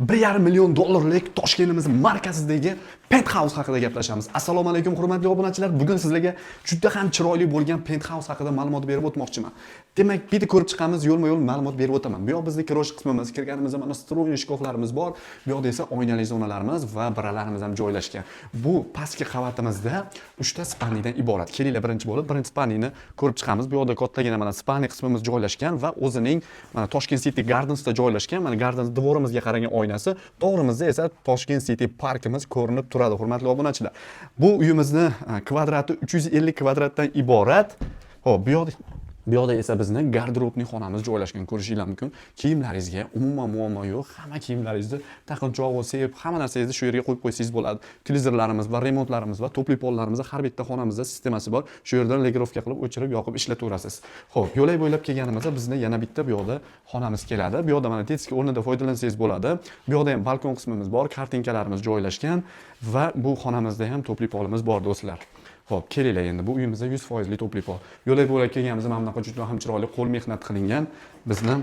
1,5 million dollarlik Toshkentimiz markazidagi penthouse haqida gaplashamiz. Assalomu alaykum hurmatli obunachilar. Bugun sizlarga juda ham chiroyli bo'lgan penthouse haqida ma'lumot berib o'tmoqchiman. Demak, bitta ko'rib chiqamiz, yo'lma-yo'l ma'lumot berib o'taman. Bu yoq bizning kirosh qismimiz, kirganimizda mana stroyniy shkoflarimiz bor. Bu yoqda esa oynali zonalarimiz va biralarimiz ham joylashgan. Bu pastki qavatimizda 3 ta spalniyadan iborat. Kelinglar birinchi bo'lib, birinchi spalniyani ko'rib chiqamiz. Bu yoqda kattagina mana spalniy qismimiz joylashgan va o'zining mana Toshkent City Gardensda joylashgan. Mana Gardens devorimizga qaragan oynasi, to'g'rimizda esa Toshkent City parkimiz ko'rinib turadi, hurmatli obunachilar. Bu uyimizni kvadrati 350 kvadratdan iborat. Xo'p, bu yoqda esa bizni garderobniy xonamiz joylashgan, ko'rishingiz mumkin. Kiyimlaringizga umuman muammo yo'q. Hamma kiyimlaringizni taqinchoq, sep, hamma narsangizni shu yerga qo'yib qo'ysangiz bo'ladi. Televizorlarimiz va remontlarimiz va topli pollarimiz har bitta xonamizda sistemasi bor. Shu yerdan legirovka qilib o'chirib, yoqib ishlataverasiz. Xo'p, yo'lak bo'ylab kelganimizda bizni yana bitta bu yoqda xonamiz keladi. Bu yoqda mana tetik o'rnida foydalansangiz bo'ladi. Bu yoqda ham balkon qismimiz bor, kartinkalarimiz joylashgan va bu xonamizda ham topli polimiz bor do'stlar. Xo'p, kelinglar endi bu uyimizda 100% topli pol. Yo'lak bo'lak kelganimizda mana bunaqa juda ham chiroyli qo'l mehnat qilingan bizni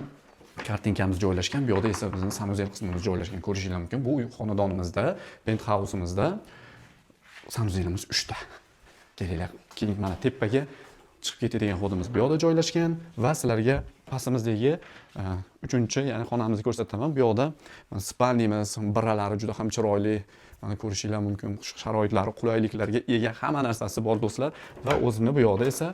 kartinkamiz joylashgan. Bu yoqda esa bizning sanuzel qismimiz joylashgan. Ko'rishingiz mumkin. Bu uy xonadonimizda, penthouse'imizda sanuzelimiz 3 ta. Kelinglar, keyin mana tepaga chiqib ketadigan xodimiz bu yoqda joylashgan va sizlarga pastimizdagi 3-chi, ya'ni xonamizni ko'rsataman. Bu yoqda spalniyamiz, birralari juda ham chiroyli. Mana ko'rishingiz mumkin, sharoitlari, qulayliklarga ega hamma narsasi bor do'stlar va o'zini bu yoqda esa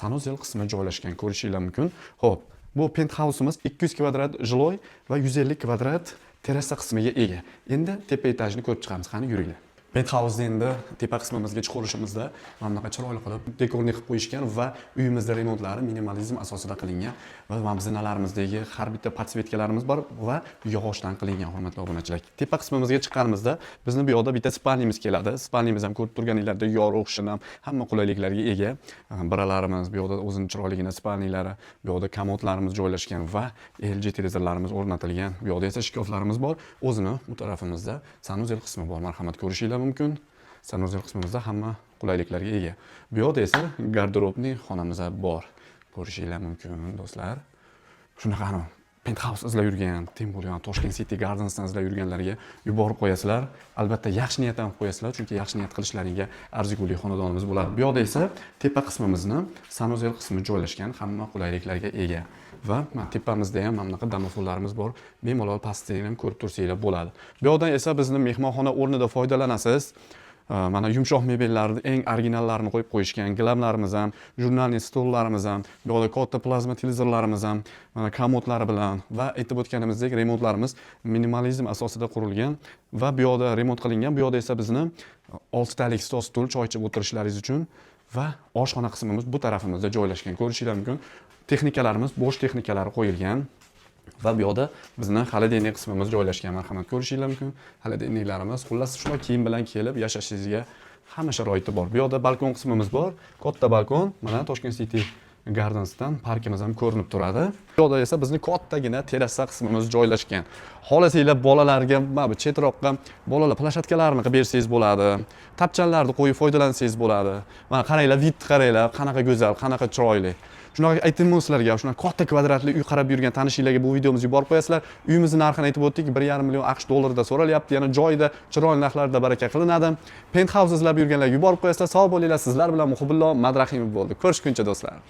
sanuzel qismi joylashgan, ko'rishingiz mumkin. Xo'p, bu penthouse'imiz 200 kvadrat jiloy va 150 kvadrat terrasa qismiga ega. Endi tepa etajni ko'rib chiqamiz. Qani yuringlar. Penthouse endi tepa qismimizga chiqarishimizda mana bunaqa chiroyli qilib dekorni qilib qo'yishgan va uyimizda remontlari minimalizm asosida qilingan va mana zinalarimizdagi har bitta podsvetkalarimiz bor va yog'ochdan qilingan, hurmatli obunachilar. Tepa qismimizga chiqqanimizda bizni bu yoqda bitta spalniyamiz keladi. Spalniyamiz ham ko'rib turganinglardek yorug', shinam, hamma qulayliklarga ega. Biralarimiz bu yoqda o'zining chiroyligina spalniylari, bu yoqda komodlarimiz joylashgan va LG televizorlarimiz o'rnatilgan. Bu yoqda esa shkoflarimiz bor. O'zini bu tarafimizda sanuzel qismi bor. Marhamat, ko'rishingiz mumkin. Sanuzel qismimizda hamma qulayliklarga ega. Bu yoqda esa garderobniy xonamiz bor. Ko'rishingiz mumkin do'stlar. Shunaqa penthouse izlab yurgan, tem bo'lgan Toshkent City Gardensdan izlab yurganlarga yuborib qo'yasizlar. Albatta yaxshi niyatdan qo'yasizlar, chunki yaxshi niyat qilishlaringga arzigulik xonadonimiz bo'ladi. Bu yoqda esa tepa qismimizni sanuzel qismi joylashgan, hamma qulayliklarga ega. Va tepamizda ham mana bunaqa domofonlarimiz bor. Bemalol pastdan ham ko'rib tursanglar bo'ladi. Bu yoqdan esa bizni mehmonxona o'rnida foydalanasiz. Mana yumshoq mebellarni eng originallarini qo'yib qo'yishgan. Gilamlarimiz ham, jurnalniy stollarimiz ham, bu yoqda katta plazma televizorlarimiz ham, mana komodlari bilan va aytib o'tganimizdek remontlarimiz minimalizm asosida qurilgan va bu yoqda remont qilingan. Bu yoqda esa bizni 6 talik stol choy ichib o'tirishlaringiz uchun va oshxona qismimiz bu tarafimizda joylashgan. Ko'rishingiz mumkin. Texnikalarimiz, bo'sh texnikalari qo'yilgan. Va bu yoqda bizni xolodilnik qismimiz joylashgan. Marhamat, ko'rishingiz mumkin. Xolodilniklarimiz, xullas shunday kiyim bilan kelib yashashingizga hamma sharoiti bor. Bu yoqda balkon qismimiz bor. Katta balkon. Mana Toshkent City Gardensdan parkimiz ham ko'rinib turadi. Bu yoqda esa bizni kattagina terrasa qismimiz joylashgan. Xohlasanglar bolalarga mana bu chetroqqa bolalar plashatkalarini qilib bersangiz bo'ladi. Tapchanlarni qo'yib foydalansangiz bo'ladi. Mana qaranglar, vid qaranglar, qanaqa go'zal, qanaqa chiroyli. Shunaqa aytdim sizlarga, shunaqa katta kvadratli uy qarab yurgan tanishinglarga bu videomizni yuborib qo'yasizlar. Uyimizni narxini aytib o'tdik, 1,5 million AQSh dollarida so'ralyapti. Yana joyida, chiroyli narxlarda baraka qilinadi. Penthouse izlab yurganlarga yuborib qo'yasizlar. Sog' bo'linglar, sizlar bilan Muhibullo Madrahimov bo'ldi. Ko'rishguncha do'stlar.